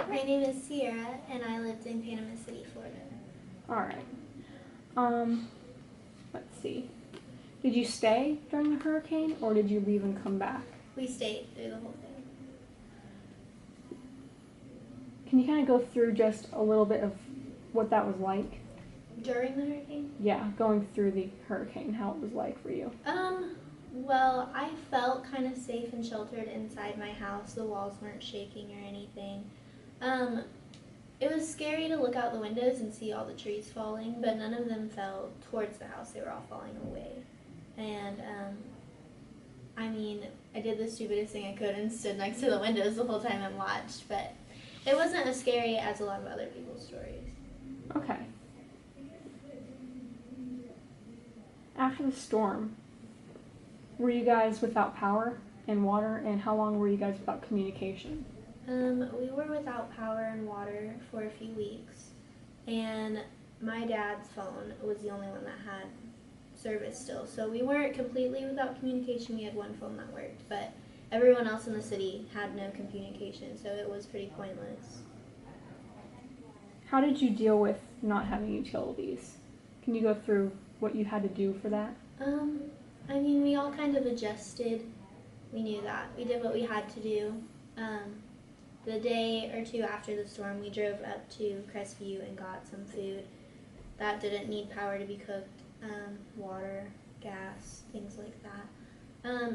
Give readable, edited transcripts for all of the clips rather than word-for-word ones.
My name is Sierra, and I lived in Panama City, Florida. All right. Let's see. Did you stay during the hurricane, or did you leave and come back? We stayed through the whole thing. Can you kind of go through just a little bit of what that was like? During the hurricane? Yeah, going through the hurricane, how it was like for you. Well, I felt kind of safe and sheltered inside my house. The walls weren't shaking or anything. It was scary to look out the windows and see all the trees falling, but none of them fell towards the house. They were all falling away. And, I did the stupidest thing I could and stood next to the windows the whole time and watched, but it wasn't as scary as a lot of other people's stories. Okay. After the storm, were you guys without power and water, and how long were you guys without communication? We were without power and water for a few weeks, and my dad's phone was the only one that had service still. So we weren't completely without communication. We had one phone that worked, but everyone else in the city had no communication, so it was pretty pointless. How did you deal with not having utilities? Can you go through what you had to do for that? We all kind of adjusted. We knew that. We did what we had to do. The day or two after the storm, we drove up to Crestview and got some food that didn't need power to be cooked, water, gas, things like that.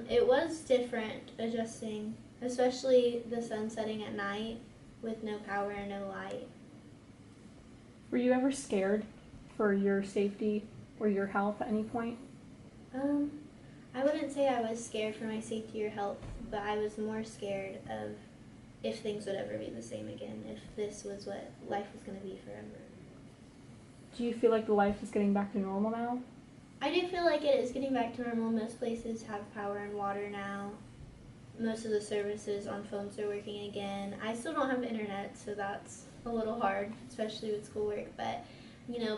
It was different adjusting, especially the sun setting at night with no power and no light. Were you ever scared for your safety or your health at any point? I wouldn't say I was scared for my safety or health, but I was more scared of if things would ever be the same again, if this was what life was going to be forever. Do you feel like the life is getting back to normal now? I do feel like it is getting back to normal. Most places have power and water now. Most of the services on phones are working again. I still don't have internet, so that's a little hard, especially with schoolwork, but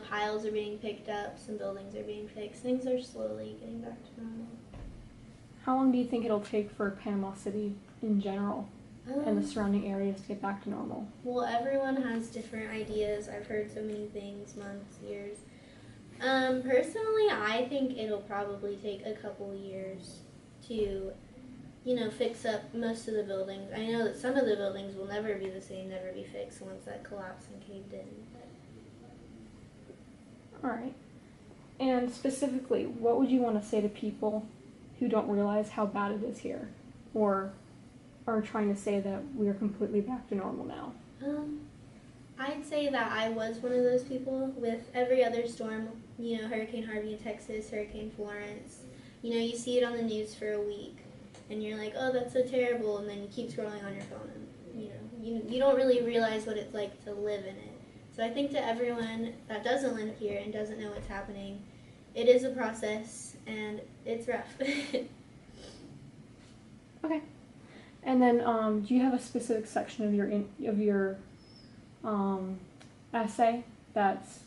piles are being picked up, some buildings are being fixed. Things are slowly getting back to normal. How long do you think it'll take for Panama City in general and the surrounding areas to get back to normal? Well, everyone has different ideas. I've heard so many things, months, years. Personally, I think it'll probably take a couple years to, fix up most of the buildings. I know that some of the buildings will never be the same, never be fixed, the ones that collapsed and caved in. All right. And specifically, what would you want to say to people who don't realize how bad it is here, or are trying to say that we are completely back to normal now? I'd say that I was one of those people. With every other storm, Hurricane Harvey in Texas, Hurricane Florence, you see it on the news for a week, and you're like, oh, that's so terrible, and then you keep scrolling on your phone, and you don't really realize what it's like to live in it. So I think to everyone that doesn't live here and doesn't know what's happening, it is a process, and it's rough. Okay. And then, do you have a specific section of your essay that's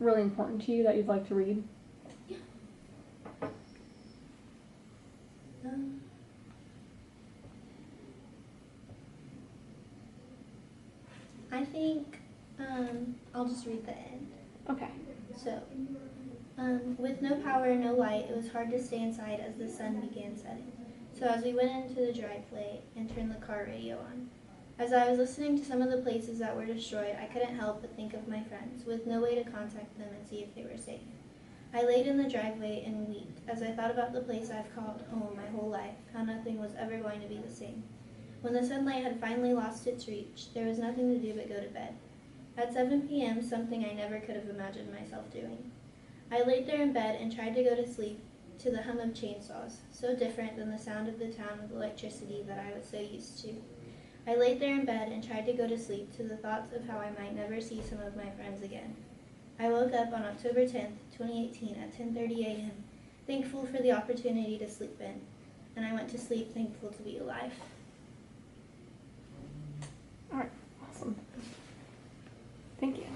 really important to you that you'd like to read? Yeah. I think I'll just read the end. Okay. So, with no power and no light, it was hard to stay inside as the sun began setting. So as we went into the driveway and turned the car radio on, as I was listening to some of the places that were destroyed, I couldn't help but think of my friends, with no way to contact them and see if they were safe. I laid in the driveway and wept as I thought about the place I've called home my whole life, how nothing was ever going to be the same. When the sunlight had finally lost its reach, there was nothing to do but go to bed. At 7 p.m., something I never could have imagined myself doing. I laid there in bed and tried to go to sleep to the hum of chainsaws, so different than the sound of the town with electricity that I was so used to. I laid there in bed and tried to go to sleep to the thoughts of how I might never see some of my friends again. I woke up on October 10th, 2018 at 10:30 a.m., thankful for the opportunity to sleep in, and I went to sleep thankful to be alive. All right, awesome. Thank you.